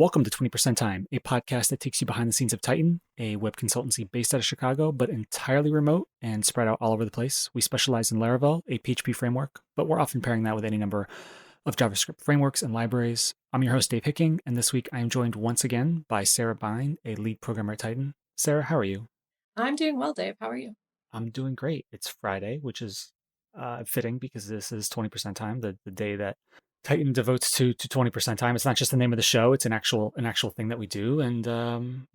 Welcome to 20% Time, a podcast that takes you behind the scenes of Titan, a web consultancy based out of Chicago, but entirely remote and spread out all over the place. We specialize in Laravel, a PHP framework, but we're often pairing that with any number of JavaScript frameworks and libraries. I'm your host, Dave Hicking, and this week I am joined once again by Sara Bine, a lead programmer at Titan. Sara, how are you? I'm doing well, Dave. How are you? I'm doing great. It's Friday, which is fitting because this is 20% Time, the day that Titan devotes to 20% time. It's not just the name of the show; it's an actual thing that we do. And I'm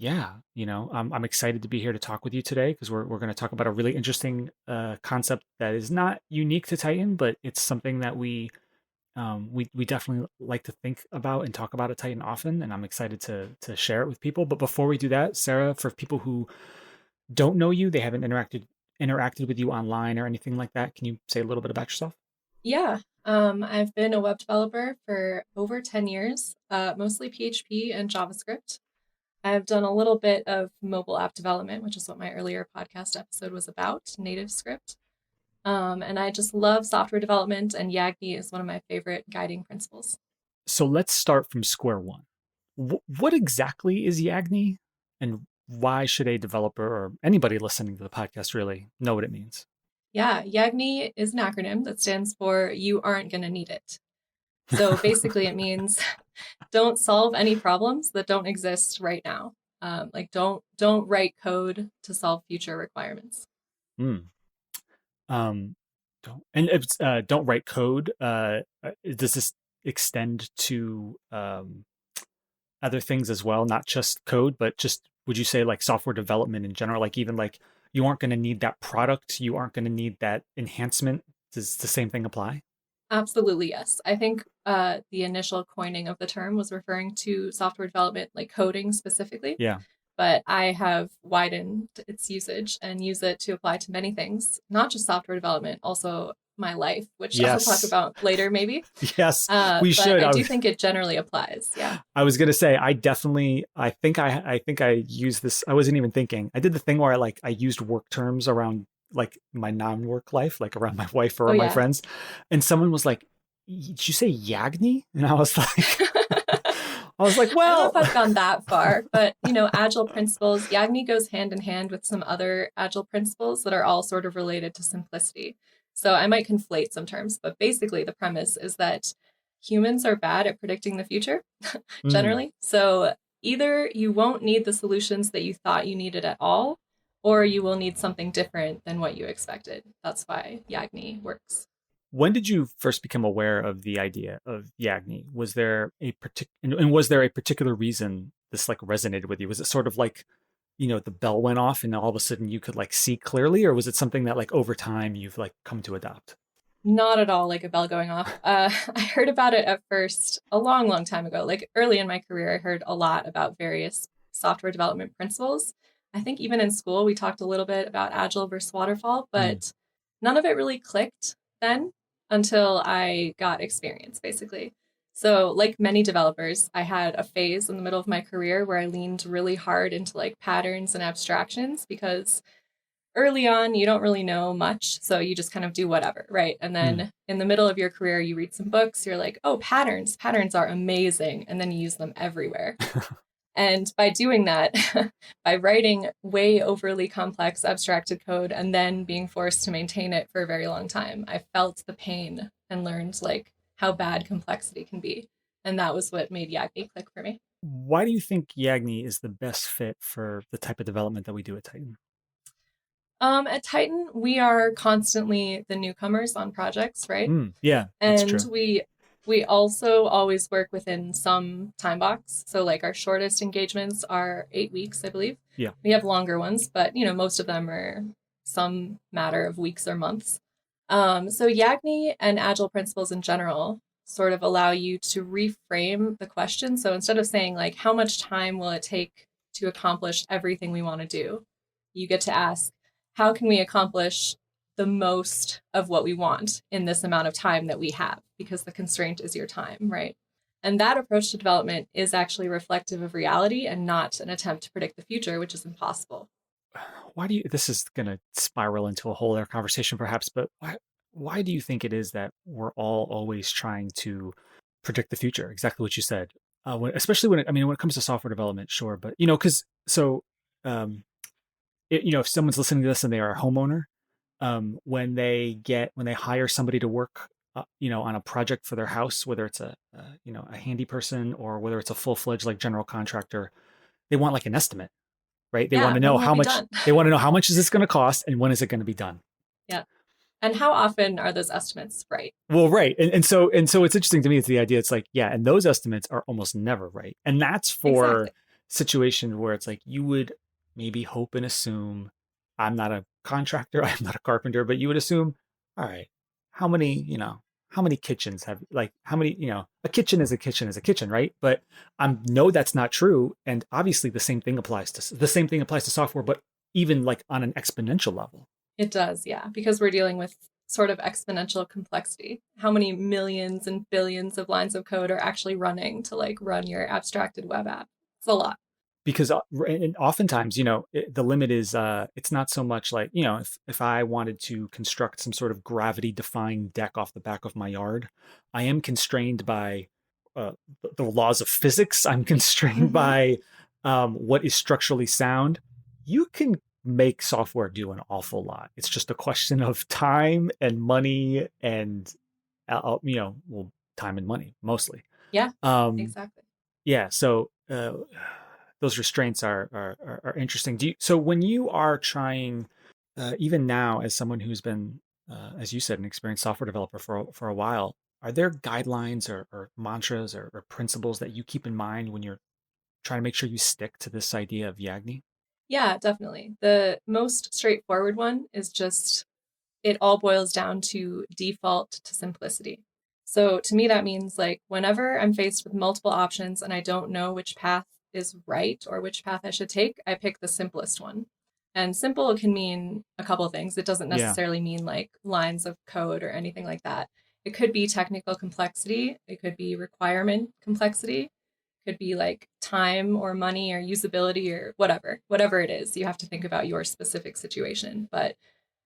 excited to be here to talk with you today because we're going to talk about a really interesting concept that is not unique to Titan, but it's something that we definitely like to think about and talk about at Titan often. And I'm excited to share it with people. But before we do that, Sara, for people who don't know you, they haven't interacted with you online or anything like that, can you say a little bit about yourself? Yeah, I've been a web developer for over 10 years, mostly PHP and JavaScript. I've done a little bit of mobile app development, which is what my earlier podcast episode was about, native script. And I just love software development, and YAGNI is one of my favorite guiding principles. So let's start from square one. What exactly is YAGNI, and why should a developer or anybody listening to the podcast really know what it means? Yeah, YAGNI is an acronym that stands for You Aren't Gonna Need It. So basically, it means don't solve any problems that don't exist right now. Don't write code to solve future requirements. Hmm. Um, don't write code. Does this extend to other things as well, not just code, but just would you say like software development in general? Like even like you aren't going to need that product, you aren't going to need that enhancement. Does the same thing apply? Absolutely, yes. I think the initial coining of the term was referring to software development, like coding specifically, Yeah. but I have widened its usage and use it to apply to many things, not just software development, also my life, which I'll talk Yes. about later, maybe. Yes, we But should. I do think it generally applies. Yeah. I was gonna say I definitely I think I used this. I wasn't even thinking. I did the thing where I used work terms around like my non-work life, like around my wife or Oh, my yeah. friends, and someone was like, "Did you say Yagni?" And I was like, I was like, I don't know if "Well, I've gone that far, but agile principles, Yagni goes hand in hand with some other agile principles that are all sort of related to simplicity. So I might conflate some terms, but basically the premise is that humans are bad at predicting the future, mm, generally. So either you won't need the solutions that you thought you needed at all, or you will need something different than what you expected. That's why Yagni works. when did you first become aware of the idea of Yagni? Was there a and was there a particular reason this like resonated with you? Was it sort of like, the bell went off and all of a sudden you could like see clearly, or was it something that like over time you've like come to adopt? Not at all like a bell going off. I heard about it at first a long, long time ago. Like early in my career, I heard a lot about various software development principles. I think even in school, we talked a little bit about Agile versus Waterfall, Mm, but none of it really clicked then until I got experience, basically. So, like many developers, I had a phase in the middle of my career where I leaned really hard into like patterns and abstractions because early on, you don't really know much. So you just kind of do whatever, right? And mm. then in the middle of your career, you read some books, you're like, oh, patterns. Patterns are amazing. And then you use them everywhere. And by doing that, by writing way overly complex abstracted code and then being forced to maintain it for a very long time, I felt the pain and learned like how bad complexity can be. And that was what made Yagni click for me. Why do you think Yagni is the best fit for the type of development that we do at Titan? At Titan, we are constantly the newcomers on projects, right? Yeah, that's And true. we also always work within some time box. So like our shortest engagements are 8 weeks, I believe. Yeah. We have longer ones, but most of them are some matter of weeks or months. So Yagni and Agile principles in general sort of allow you to reframe the question. So instead of saying like, how much time will it take to accomplish everything we want to do? You get to ask, how can we accomplish the most of what we want in this amount of time that we have? Because the constraint is your time, right? And that approach to development is actually reflective of reality and not an attempt to predict the future, which is impossible. Why do you, this is going to spiral into a whole other conversation perhaps, but why do you think it is that we're all always trying to predict the future? Exactly what you said. especially when I mean, when it comes to software development, sure, but because um, if someone's listening to this and they are a homeowner, when they hire somebody to work, on a project for their house, whether it's a handy person or whether it's a full fledged like general contractor, they want like an estimate, right? They want Yeah, to when know will it how be much done? they want to know how much is this going to cost and when is it going to be done. Yeah. And how often are those estimates right? Well, right, and so it's interesting to me. It's the idea. It's like, yeah, and those estimates are almost never right, and that's for Exactly. situations where it's like you would maybe hope and assume. I'm not a contractor. I'm not a carpenter, but you would assume, all right, how many, how many kitchens have like how many, a kitchen is a kitchen is a kitchen, right? But I know that's not true, and obviously the same thing applies to software, but even like on an exponential level. It does, yeah, because we're dealing with sort of exponential complexity. How many millions and billions of lines of code are actually running to like run your abstracted web app? It's a lot. Because and oftentimes the limit is it's not so much like if I wanted to construct some sort of gravity defying deck off the back of my yard, I am constrained by uh, the laws of physics. I'm constrained Mm-hmm. by what is structurally sound. You can make software do an awful lot. It's just a question of time and money and well, time and money mostly. Yeah, um exactly. yeah, so those restraints are interesting. So when you are trying, even now, as someone who's been, as you said, an experienced software developer for a while, are there guidelines or mantras or principles that you keep in mind when you're trying to make sure you stick to this idea of Yagni? Yeah, definitely. The most straightforward one is just it all boils down to default to simplicity. So to me, that means like whenever I'm faced with multiple options and I don't know which path is right or which path I should take, I pick the simplest one. And simple can mean a couple of things. It doesn't Yeah, necessarily mean like lines of code or anything like that. It could be technical complexity, it could be requirement complexity, could be like time or money or usability or whatever it is. You have to think about your specific situation. But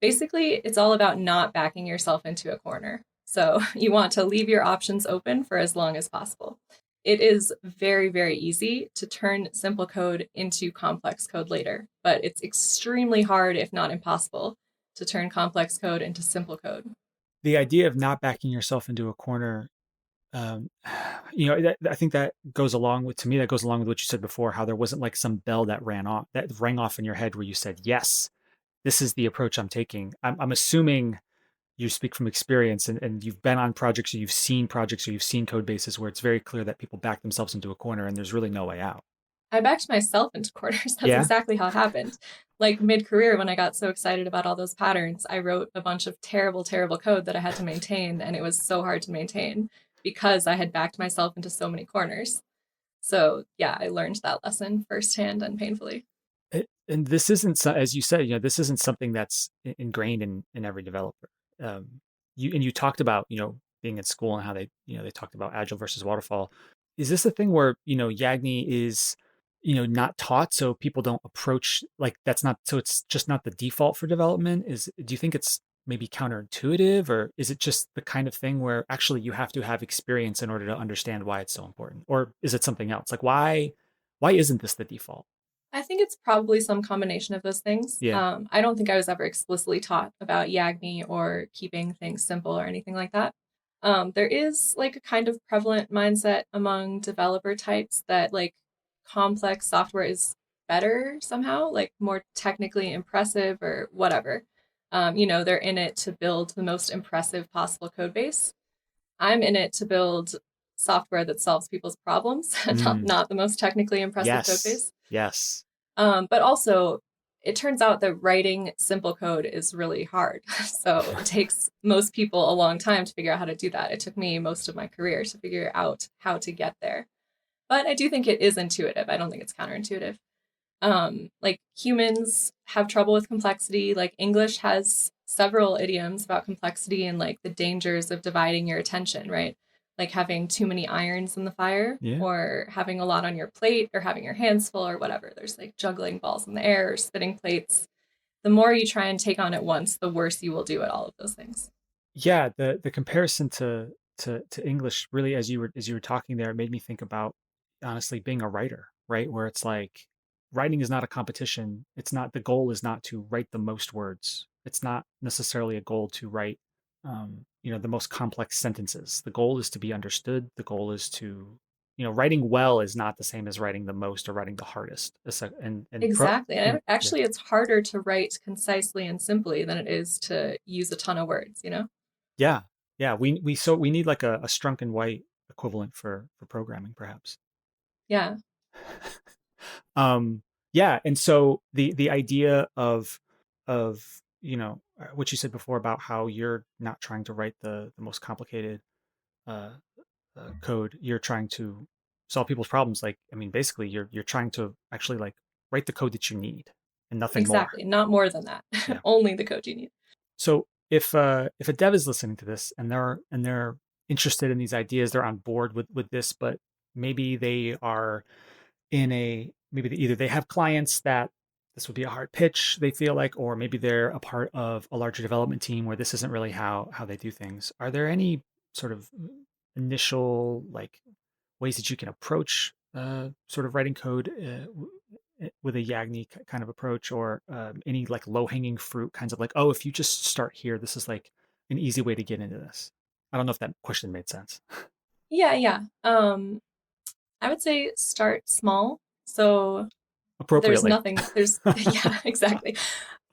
basically, it's all about not backing yourself into a corner. So you want to leave your options open for as long as possible. It is very, very easy to turn simple code into complex code later, but it's extremely hard, if not impossible, to turn complex code into simple code. the idea of not backing yourself into a corner, um, I think that goes along with, to me, that goes along with what you said before, how there wasn't like some bell that rang off in your head where you said, yes, this is the approach I'm taking. I'm assuming you speak from experience, and you've been on projects, or you've seen projects, or you've seen code bases where it's very clear that people back themselves into a corner and there's really no way out. I backed myself into corners. That's Yeah. exactly how it happened. Like mid career, when I got so excited about all those patterns, I wrote a bunch of terrible, terrible code that I had to maintain. And it was so hard to maintain because I had backed myself into so many corners. So, yeah, I learned that lesson firsthand and painfully. And this isn't, as you said, this isn't something that's ingrained in every developer. You talked about, being in school and how they talked about agile versus waterfall. Is this a thing where, Yagni is, not taught, so people don't approach, like, that's not, so it's just not the default for development? Do you think it's maybe counterintuitive, or is it just the kind of thing where actually you have to have experience in order to understand why it's so important? Or is it something else? Like, why isn't this the default? I think it's probably some combination of those things. Yeah. I don't think I was ever explicitly taught about YAGNI or keeping things simple or anything like that. There is like a kind of prevalent mindset among developer types that like complex software is better somehow, like more technically impressive or whatever. They're in it to build the most impressive possible code base. I'm in it to build software that solves people's problems, Mm, not the most technically impressive code yes. base. Yes. But also, it turns out that writing simple code is really hard. So it takes most people a long time to figure out how to do that. It took me most of my career to figure out how to get there. But I do think it is intuitive. I don't think it's counterintuitive. Like humans have trouble with complexity. Like English has several idioms about complexity and like the dangers of dividing your attention, right? Like having too many irons in the fire Yeah. or having a lot on your plate or having your hands full or whatever. There's like juggling balls in the air or spinning plates. The more you try and take on at once, the worse you will do at all of those things. Yeah, the comparison to English really, as you were talking there, it made me think about, honestly being a writer, right? Where it's like writing is not a competition. It's not, the goal is not to write the most words. It's not necessarily a goal to write, the most complex sentences. The goal is to be understood. The goal is to, writing well is not the same as writing the most or writing the hardest. Exactly. And Yeah, actually, it's harder to write concisely and simply than it is to use a ton of words, you know? yeah, yeah. We need like a Strunk and White equivalent for programming, perhaps. Yeah, um yeah, and so the idea of what you said before about how you're not trying to write the most complicated uh, code, you're trying to solve people's problems. Like, I mean, basically you're trying to actually like write the code that you need and nothing more. exactly. Not more than that. Yeah. Only the code you need. So if a dev is listening to this and they're interested in these ideas, they're on board with this, but maybe they are in a, maybe either they have clients that this would be a hard pitch, they feel like, or maybe they're a part of a larger development team where this isn't really how they do things. Are there any sort of initial like ways that you can approach sort of writing code with a Yagni kind of approach, or any like low hanging fruit kinds of like, oh, if you just start here, this is like an easy way to get into this? I don't know if that question made sense. Yeah, yeah. I would say start small. So there's Appropriately. nothing, there's, yeah, exactly.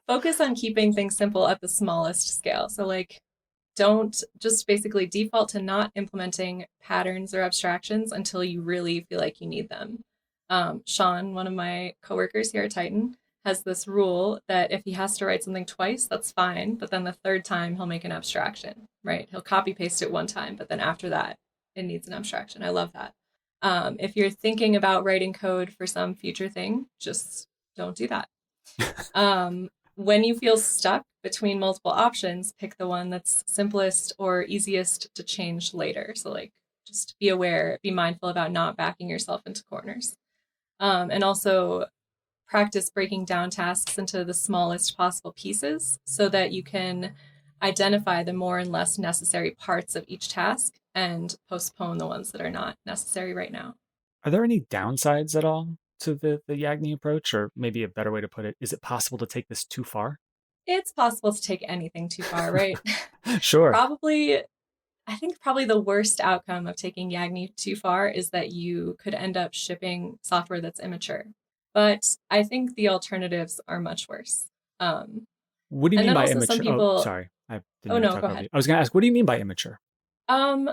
Focus on keeping things simple at the smallest scale. So, like, don't just basically default to not implementing patterns or abstractions until you really feel like you need them. Sean, one of my coworkers here at Titan, has this rule that if he has to write something twice, that's fine. But then the third time, he'll make an abstraction, right? He'll copy paste it one time, but then after that, it needs an abstraction. I love that. If you're thinking about writing code for some future thing, just don't do that. When you feel stuck between multiple options, pick the one that's simplest or easiest to change later. So, like, just be aware, be mindful about not backing yourself into corners. And also practice breaking down tasks into the smallest possible pieces so that you can identify the more and less necessary parts of each task and postpone the ones that are not necessary right now. Are there any downsides at all to the Yagni approach, or maybe a better way to put it, is it possible to take this too far? It's possible to take anything too far, right? Sure. Probably, I think probably the worst outcome of taking Yagni too far is that you could end up shipping software that's immature. But I think the alternatives are much worse. Um, What do you and mean then by also some immature? Oh, people, sorry, I didn't oh mean to no, talk go over you. ahead. I was going to ask, what do you mean by immature?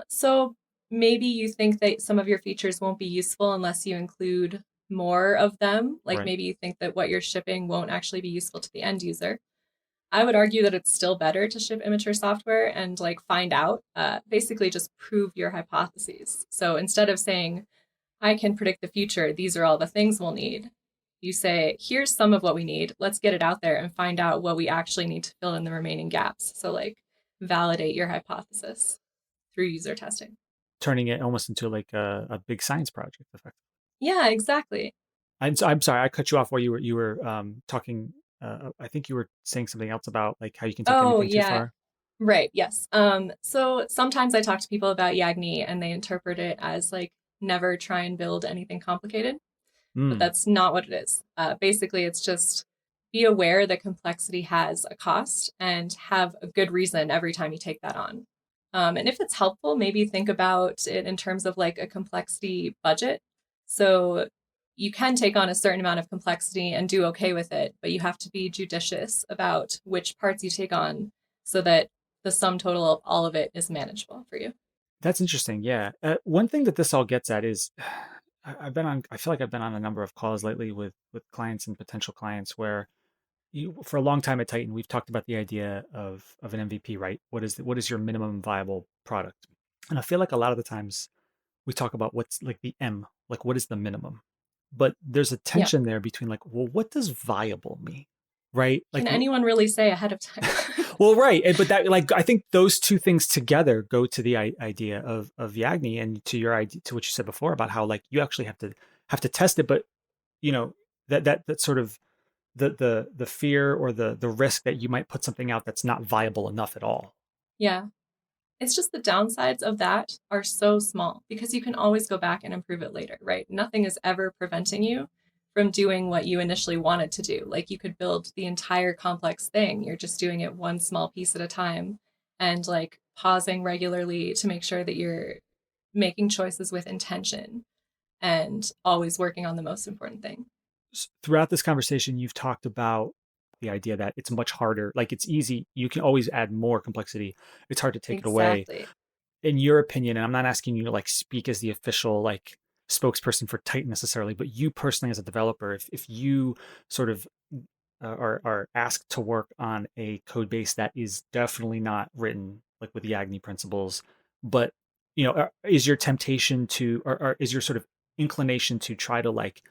So maybe you think that some of your features won't be useful unless you include more of them. Like Right. maybe you think that what you're shipping won't actually be useful to the end user. I would argue that it's still better to ship immature software and like find out, basically just prove your hypotheses. So instead of saying, I can predict the future, these are all the things we'll need, you say, here's some of what we need. Let's get it out there and find out what we actually need to fill in the remaining gaps. So, like, validate your hypothesis through user testing. Turning it almost into like a big science project, effectively. Yeah, exactly. I'm sorry, I cut you off while you were talking. I think you were saying something else about like how you can take Oh, anything too yeah. far. Right. Yes. So sometimes I talk to people about Yagni and they interpret it as like never try and build anything complicated, but Mm. that's not what it is. Basically, it's just be aware that complexity has a cost and have a good reason every time you take that on. And if it's helpful, maybe think about it in terms of like a complexity budget. So you can take on a certain amount of complexity and do okay with it, but you have to be judicious about which parts you take on so that the sum total of all of it is manageable for you. That's interesting. Yeah. One thing that this all gets at is I've been on, I feel like I've been on a number of calls lately with clients and potential clients where for a long time at Titan, we've talked about the idea of an MVP, right? What is your minimum viable product? And I feel like a lot of the times we talk about what's like the M, like what is the minimum? But there's a Yeah. tension there between like, well, what does viable mean? Right? Can Like, anyone really say ahead of time? well, right. But that, like, I think those two things together go to the idea of Yagni, and to your idea, to what you said before about how like you actually have to test it, but you know, that sort of the fear or the risk that you might put something out that's not viable enough at all. Yeah. It's just the downsides of that are so small because you can always go back and improve it later, right? Nothing is ever preventing you from doing what you initially wanted to do. Like you could build the entire complex thing. You're just doing it one small piece at a time and like pausing regularly to make sure that you're making choices with intention and always working on the most important thing. Throughout this conversation, you've talked about the idea that it's much harder. Like it's easy, you can always add more complexity. It's hard to take it away. Exactly. In your opinion, and I'm not asking you to like speak as the official like spokesperson for Titan necessarily, but you personally as a developer, if you sort of are asked to work on a code base that is definitely not written like with YAGNI principles, but is your temptation to, or is your sort of inclination to try to like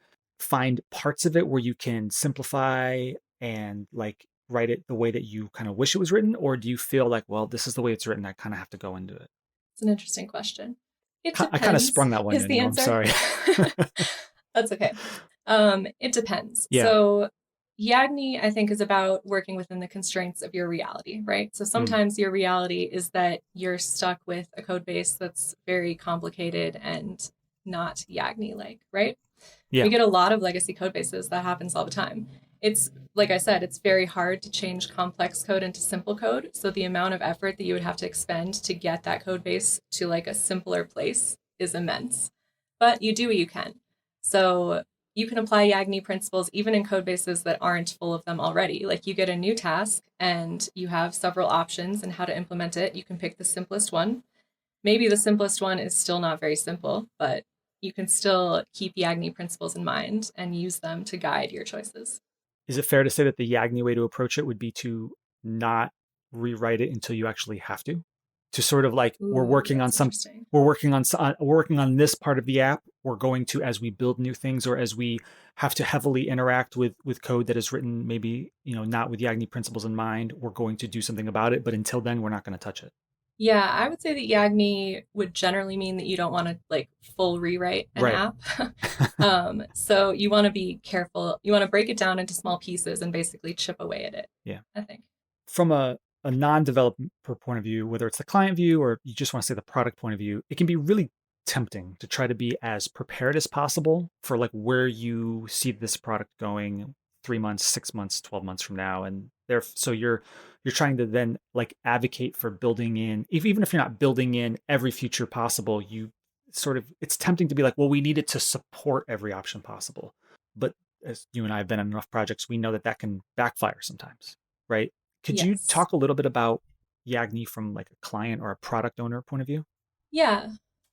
find parts of it where you can simplify and like write it the way that you kind of wish it was written, or do you feel like, well, this is the way it's written, I kind of have to go into it? It's an interesting question. It I kind of depends, sprung that one is on the you. I'm answer. sorry. That's okay. It depends. Yeah. So, Yagni, I think, is about working within the constraints of your reality, right? So, Mm, sometimes your reality is that you're stuck with a code base that's very complicated and not Yagni like, right? yeah. We get a lot of legacy code bases. That happens all the time. It's like I said, it's very hard to change complex code into simple code. So the amount of effort that you would have to expend to get that code base to like a simpler place is immense. But you do what you can. So you can apply Yagni principles even in code bases that aren't full of them already. Like you get a new task and you have several options and how to implement it. You can pick the simplest one. Maybe the simplest one is still not very simple, but you can still keep Yagni principles in mind and use them to guide your choices. Is it fair to say that the YAGNI way to approach it would be to not rewrite it until you actually have to sort of like Ooh, that's interesting. we're working on this part of the app. We're going to, as we build new things or as we have to heavily interact with code that is written maybe not with YAGNI principles in mind, we're going to do something about it. But until then, we're not going to touch it. Yeah, I would say that Yagni would generally mean that you don't want to like full rewrite an Right. app. So you want to be careful. You want to break it down into small pieces and basically chip away at it, Yeah. I think. From a non-developer point of view, whether it's the client view or you just want to say the product point of view, it can be really tempting to try to be as prepared as possible for like where you see this product going 3 months, 6 months, 12 months from now. And there, so you're trying to then like advocate for building in, even if you're not building in every feature possible, you sort of, it's tempting to be like, well, we need it to support every option possible. But as you and I have been on enough projects, we know that that can backfire sometimes, right? Could you Yes. talk a little bit about Yagni from like a client or a product owner point of view? Yeah.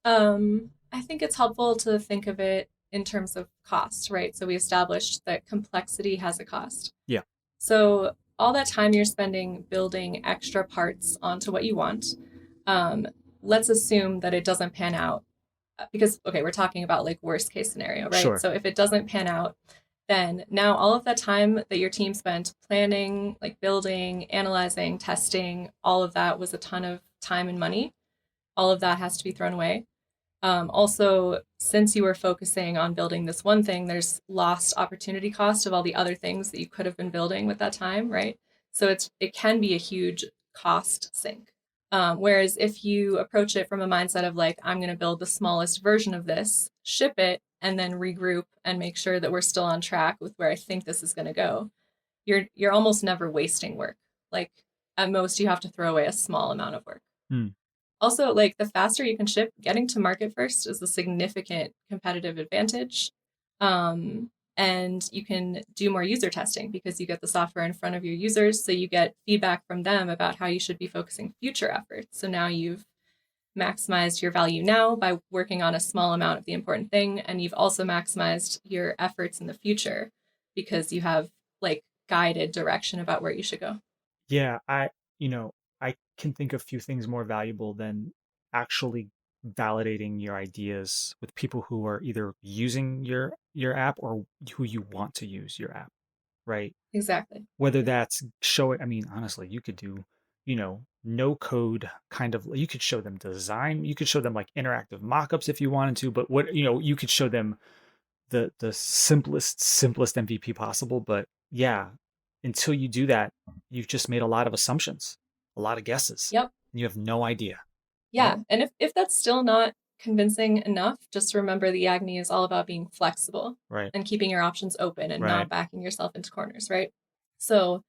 I think it's helpful to think of it in terms of cost, right? So we established that complexity has a cost. Yeah, So all that time you're spending building extra parts onto what you want, um, let's assume that it doesn't pan out because okay, we're talking about like worst case scenario, right? sure. So if it doesn't pan out, then now all of that time that your team spent planning, like building, analyzing, testing, all of that was a ton of time and money. All of that has to be thrown away. Also, since you were focusing on building this one thing, there's lost opportunity cost of all the other things that you could have been building with that time, right? So it can be a huge cost sink. Whereas if you approach it from a mindset of like, I'm going to build the smallest version of this, ship it, and then regroup and make sure that we're still on track with where I think this is going to go, you're almost never wasting work. Like at most, you have to throw away a small amount of work. Hmm. Also, like the faster you can ship, getting to market first is a significant competitive advantage. And you can do more user testing because you get the software in front of your users. So you get feedback from them about how you should be focusing future efforts. So now you've maximized your value now by working on a small amount of the important thing. And you've also maximized your efforts in the future because you have like guided direction about where you should go. Yeah, you know, I can think of few things more valuable than actually validating your ideas with people who are either using your app or who you want to use your app, right? Exactly. Whether that's showing, I mean, honestly, you could do, no code kind of, you could show them design, you could show them like interactive mockups if you wanted to, but you could show them the simplest MVP possible. But yeah, until you do that, you've just made a lot of assumptions, a lot of guesses. Yep. And you have no idea. Yeah. And if that's still not convincing enough, just remember the YAGNI is all about being flexible Right. and keeping your options open and not Right. backing yourself into corners, right? So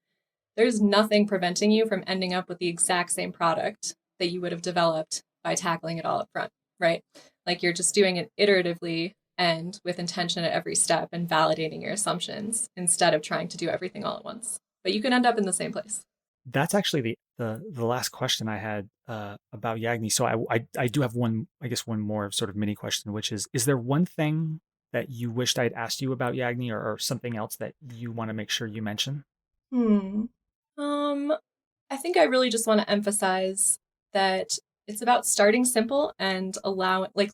there's nothing preventing you from ending up with the exact same product that you would have developed by tackling it all up front, right? Like you're just doing it iteratively and with intention at every step and validating your assumptions instead of trying to do everything all at once. But you can end up in the same place. That's actually the last question I had about Yagni. So I do have one, I guess one more sort of mini question, which is there one thing that you wished I'd asked you about Yagni, or something else that you want to make sure you mention? Hmm. Um, I think I really just want to emphasize that it's about starting simple and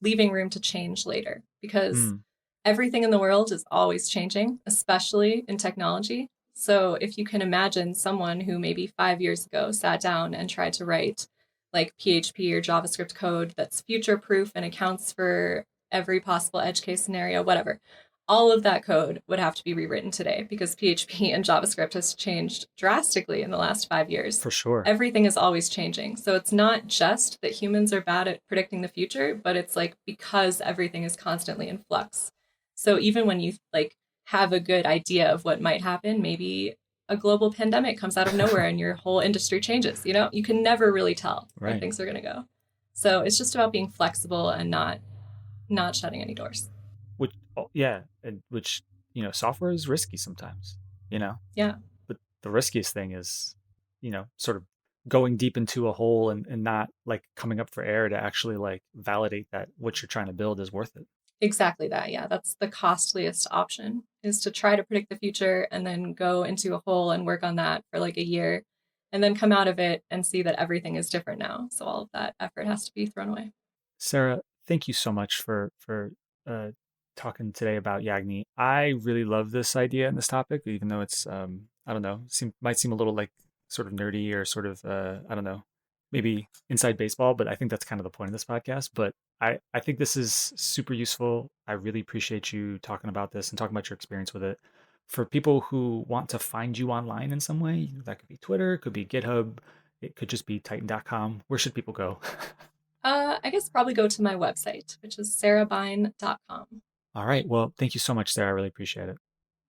leaving room to change later because Hmm. everything in the world is always changing, especially in technology. So if you can imagine someone who maybe 5 years ago sat down and tried to write like PHP or JavaScript code that's future proof and accounts for every possible edge case scenario, whatever, all of that code would have to be rewritten today because PHP and JavaScript has changed drastically in the last 5 years. For sure. Everything is always changing. So it's not just that humans are bad at predicting the future, but it's like because everything is constantly in flux. So even when you like have a good idea of what might happen, maybe a global pandemic comes out of nowhere and your whole industry changes. You know, you can never really tell where Right. things are going to go. So it's just about being flexible and not shutting any doors. Which, oh, yeah, and which, software is risky sometimes, you know, Yeah. but the riskiest thing is, sort of going deep into a hole, and not like coming up for air to actually like validate that what you're trying to build is worth it. Exactly that. Yeah, that's the costliest option is to try to predict the future and then go into a hole and work on that for like a year and then come out of it and see that everything is different now. So all of that effort has to be thrown away. Sarah, thank you so much for uh, talking today about Yagni. I really love this idea and this topic, even though it's I don't know, might seem a little like sort of nerdy, or sort of I don't know, maybe inside baseball, but I think that's kind of the point of this podcast. But I think this is super useful. I really appreciate you talking about this and talking about your experience with it. For people who want to find you online in some way, that could be Twitter, it could be GitHub, it could just be Titan.com. Where should people go? I guess probably go to my website, which is sarabine.com. All right. Well, thank you so much, Sarah. I really appreciate it.